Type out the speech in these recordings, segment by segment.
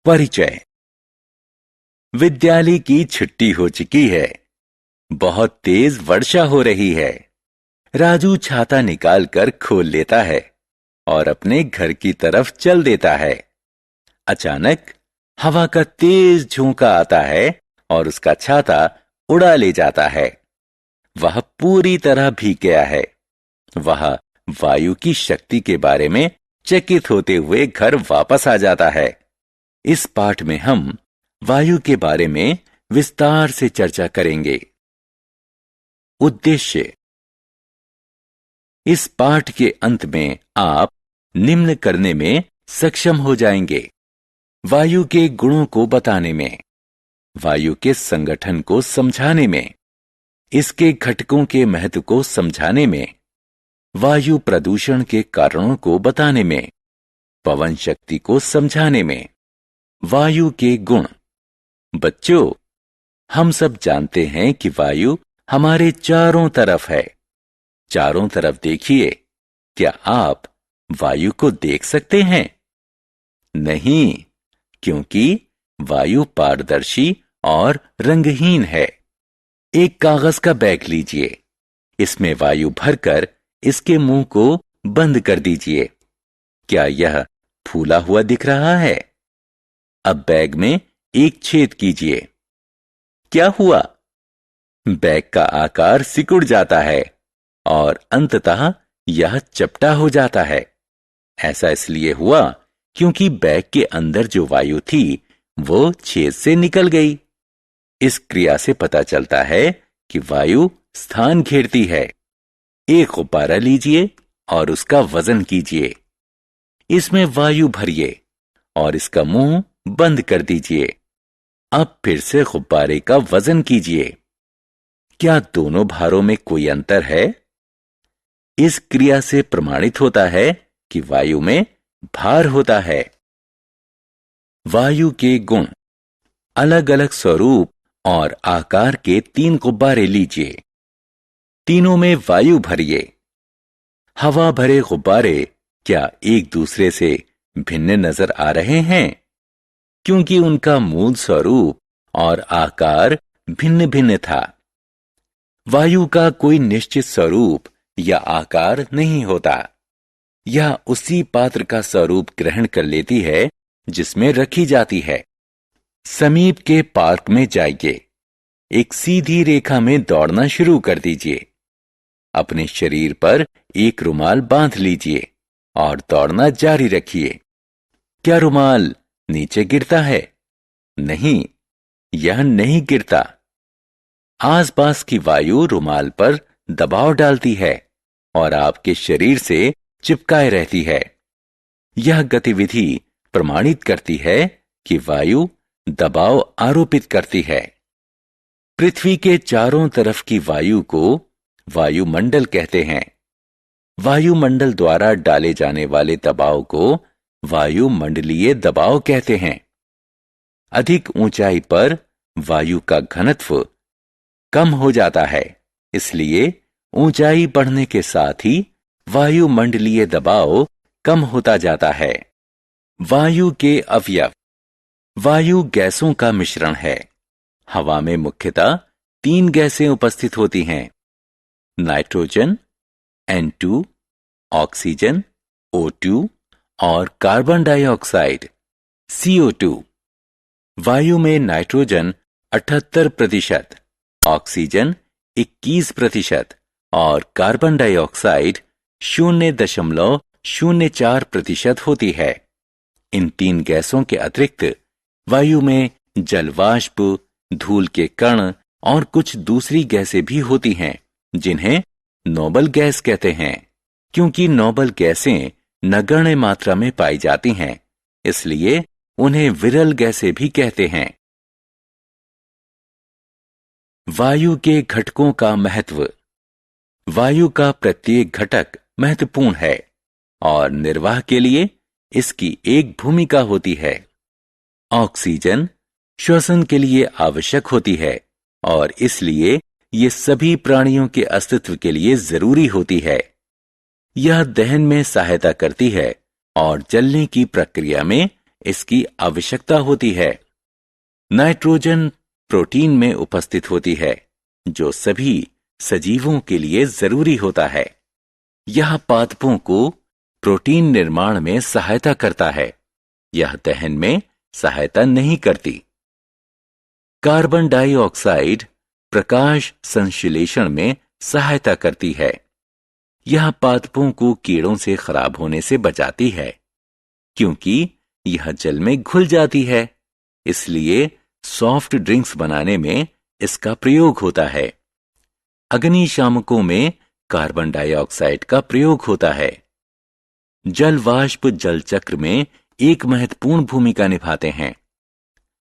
परिचय। विद्यालय की छुट्टी हो चुकी है। बहुत तेज वर्षा हो रही है। राजू छाता निकालकर खोल लेता है और अपने घर की तरफ चल देता है। अचानक हवा का तेज झोंका आता है और उसका छाता उड़ा ले जाता है। वह पूरी तरह भीग गया है। वह वायु की शक्ति के बारे में चकित होते हुए घर वापस आ जाता है। इस पाठ में हम वायु के बारे में विस्तार से चर्चा करेंगे। उद्देश्य। इस पाठ के अंत में आप निम्न करने में सक्षम हो जाएंगे: वायु के गुणों को बताने में, वायु के संगठन को समझाने में, इसके घटकों के महत्व को समझाने में, वायु प्रदूषण के कारणों को बताने में, पवन शक्ति को समझाने में, वायु के गुण। बच्चों, हम सब जानते हैं कि वायु हमारे चारों तरफ है। चारों तरफ देखिए। क्या आप वायु को देख सकते हैं? नहीं, क्योंकि वायु पारदर्शी और रंगहीन है। एक कागज का बैग लीजिए। इसमें वायु भरकर इसके मुंह को बंद कर दीजिए। क्या यह फूला हुआ दिख रहा है? अब बैग में एक छेद कीजिए। क्या हुआ? बैग का आकार सिकुड़ जाता है और अंततः यह चपटा हो जाता है। ऐसा इसलिए हुआ क्योंकि बैग के अंदर जो वायु थी वो छेद से निकल गई। इस क्रिया से पता चलता है कि वायु स्थान घेरती है। एक गुब्बारा लीजिए और उसका वजन कीजिए। इसमें वायु भरिए और इसका मुंह बंद कर दीजिए। अब फिर से गुब्बारे का वजन कीजिए। क्या दोनों भारों में कोई अंतर है? इस क्रिया से प्रमाणित होता है कि वायु में भार होता है। वायु के गुण। अलग अलग स्वरूप और आकार के 3 गुब्बारे लीजिए। तीनों में वायु भरिए। हवा भरे गुब्बारे क्या एक दूसरे से भिन्न नजर आ रहे हैं? क्योंकि उनका मूल स्वरूप और आकार भिन्न भिन्न था। वायु का कोई निश्चित स्वरूप या आकार नहीं होता। यह उसी पात्र का स्वरूप ग्रहण कर लेती है जिसमें रखी जाती है। समीप के पार्क में जाइए। एक सीधी रेखा में दौड़ना शुरू कर दीजिए। अपने शरीर पर एक रुमाल बांध लीजिए और दौड़ना जारी रखिए। क्या रुमाल नीचे गिरता है? नहीं, यह नहीं गिरता। आसपास की वायु रुमाल पर दबाव डालती है और आपके शरीर से चिपकाए रहती है। यह गतिविधि प्रमाणित करती है कि वायु दबाव आरोपित करती है। पृथ्वी के चारों तरफ की वायु को वायुमंडल कहते हैं। वायुमंडल द्वारा डाले जाने वाले दबाव को वायुमंडलीय दबाव कहते हैं। अधिक ऊंचाई पर वायु का घनत्व कम हो जाता है, इसलिए ऊंचाई बढ़ने के साथ ही वायुमंडलीय दबाव कम होता जाता है। वायु के अवयव। वायु गैसों का मिश्रण है। हवा में मुख्यतः 3 गैसें उपस्थित होती हैं: नाइट्रोजन N2, ऑक्सीजन O2 और कार्बन डाइऑक्साइड CO2। वायु में नाइट्रोजन 78%, ऑक्सीजन 21% और कार्बन डाइऑक्साइड 0.04% होती है। इन 3 गैसों के अतिरिक्त वायु में जलवाष्प, धूल के कण और कुछ दूसरी गैसें भी होती हैं जिन्हें नोबल गैस कहते हैं। क्योंकि नोबल गैसें नगण्य मात्रा में पाई जाती हैं, इसलिए उन्हें विरल गैसें भी कहते हैं। वायु के घटकों का महत्व। वायु का प्रत्येक घटक महत्वपूर्ण है और निर्वाह के लिए इसकी एक भूमिका होती है। ऑक्सीजन श्वसन के लिए आवश्यक होती है और इसलिए ये सभी प्राणियों के अस्तित्व के लिए जरूरी होती है। यह दहन में सहायता करती है और जलने की प्रक्रिया में इसकी आवश्यकता होती है। नाइट्रोजन प्रोटीन में उपस्थित होती है, जो सभी सजीवों के लिए जरूरी होता है। यह पादपों को प्रोटीन निर्माण में सहायता करता है। यह दहन में सहायता नहीं करती। कार्बन डाइऑक्साइड प्रकाश संश्लेषण में सहायता करती है। यह पादपों को कीड़ों से खराब होने से बचाती है, क्योंकि यह जल में घुल जाती है। इसलिए सॉफ्ट ड्रिंक्स बनाने में इसका प्रयोग होता है। अग्निशामकों में कार्बन डाइऑक्साइड का प्रयोग होता है। जल वाष्प जल चक्र में एक महत्वपूर्ण भूमिका निभाते हैं।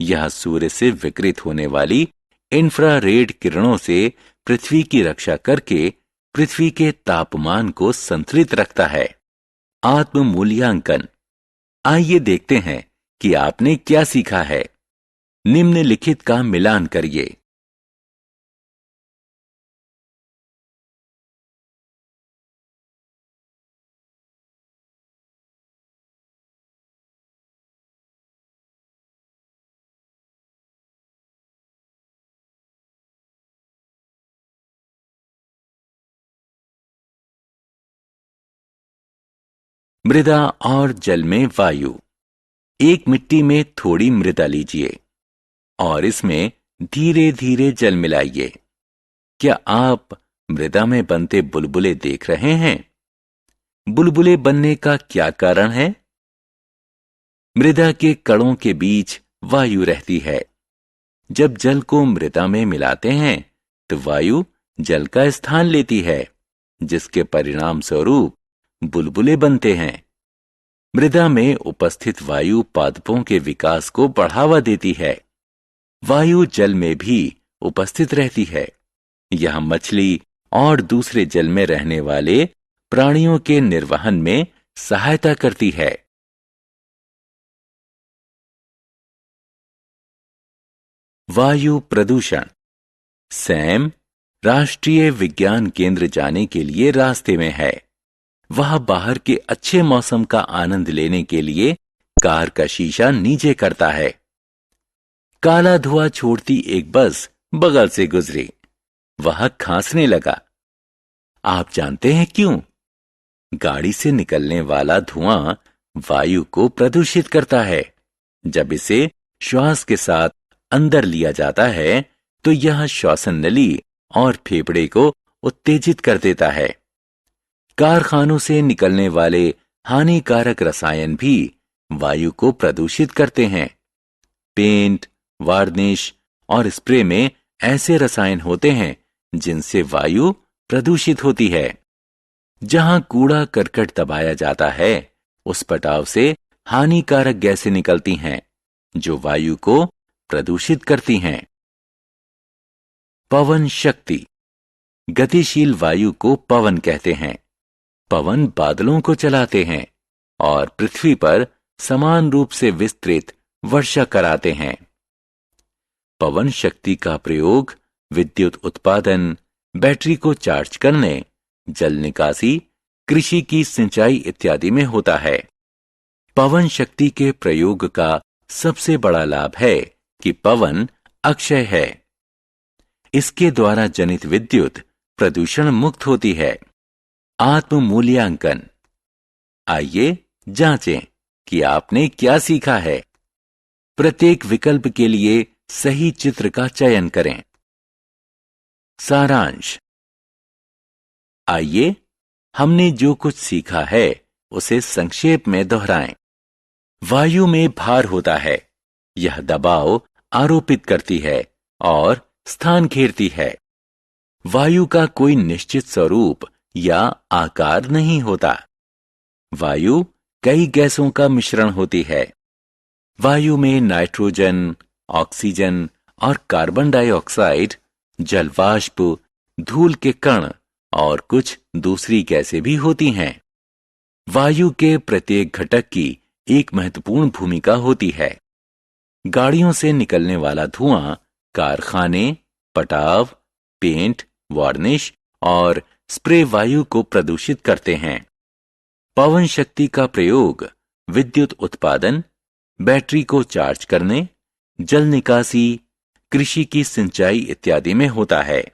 यह सूर्य से विकिरित होने वाली इंफ्रारेड किरणों से पृथ्वी की रक्षा करके पृथ्वी के तापमान को संतुलित रखता है। आत्म मूल्यांकन। आइए देखते हैं कि आपने क्या सीखा है। निम्नलिखित का मिलान करिए। मृदा और जल में वायु। एक मिट्टी में थोड़ी मृदा लीजिए और इसमें धीरे धीरे जल मिलाइए। क्या आप मृदा में बनते बुलबुले देख रहे हैं? बुलबुले बनने का क्या कारण है? मृदा के कणों के बीच वायु रहती है। जब जल को मृदा में मिलाते हैं तो वायु जल का स्थान लेती है, जिसके परिणाम स्वरूप बुलबुले बनते हैं। मृदा में उपस्थित वायु पादपों के विकास को बढ़ावा देती है। वायु जल में भी उपस्थित रहती है। यह मछली और दूसरे जल में रहने वाले प्राणियों के निर्वहन में सहायता करती है। वायु प्रदूषण। सैम राष्ट्रीय विज्ञान केंद्र जाने के लिए रास्ते में है। वह बाहर के अच्छे मौसम का आनंद लेने के लिए कार का शीशा नीचे करता है। काला धुआं छोड़ती एक बस बगल से गुजरी। वह खांसने लगा। आप जानते हैं क्यों? गाड़ी से निकलने वाला धुआं वायु को प्रदूषित करता है। जब इसे श्वास के साथ अंदर लिया जाता है तो यह श्वसन नली और फेफड़े को उत्तेजित कर देता है। कारखानों से निकलने वाले हानिकारक रसायन भी वायु को प्रदूषित करते हैं। पेंट, वार्निश और स्प्रे में ऐसे रसायन होते हैं जिनसे वायु प्रदूषित होती है। जहां कूड़ा करकट दबाया जाता है, उस पटाव से हानिकारक गैसें निकलती हैं, जो वायु को प्रदूषित करती हैं। पवन शक्ति। गतिशील वायु को पवन कहते हैं। पवन बादलों को चलाते हैं और पृथ्वी पर समान रूप से विस्तृत वर्षा कराते हैं। पवन शक्ति का प्रयोग विद्युत उत्पादन, बैटरी को चार्ज करने, जल निकासी, कृषि की सिंचाई इत्यादि में होता है। पवन शक्ति के प्रयोग का सबसे बड़ा लाभ है कि पवन अक्षय है। इसके द्वारा जनित विद्युत प्रदूषण मुक्त होती है। आत्म मूल्यांकन। आइए जांचें कि आपने क्या सीखा है। प्रत्येक विकल्प के लिए सही चित्र का चयन करें। सारांश। आइए हमने जो कुछ सीखा है उसे संक्षेप में दोहराएं। वायु में भार होता है। यह दबाव आरोपित करती है और स्थान घेरती है। वायु का कोई निश्चित स्वरूप या आकार नहीं होता। वायु कई गैसों का मिश्रण होती है। वायु में नाइट्रोजन, ऑक्सीजन और कार्बन डाइऑक्साइड, जल वाष्प, धूल के कण और कुछ दूसरी गैसें भी होती हैं। वायु के प्रत्येक घटक की एक महत्वपूर्ण भूमिका होती है। गाड़ियों से निकलने वाला धुआं कारखाने, पटाव, पेंट, वार्निश और स्प्रे वायु को प्रदूषित करते हैं। पवन शक्ति का प्रयोग विद्युत उत्पादन, बैटरी को चार्ज करने, जल निकासी, कृषि की सिंचाई इत्यादि में होता है।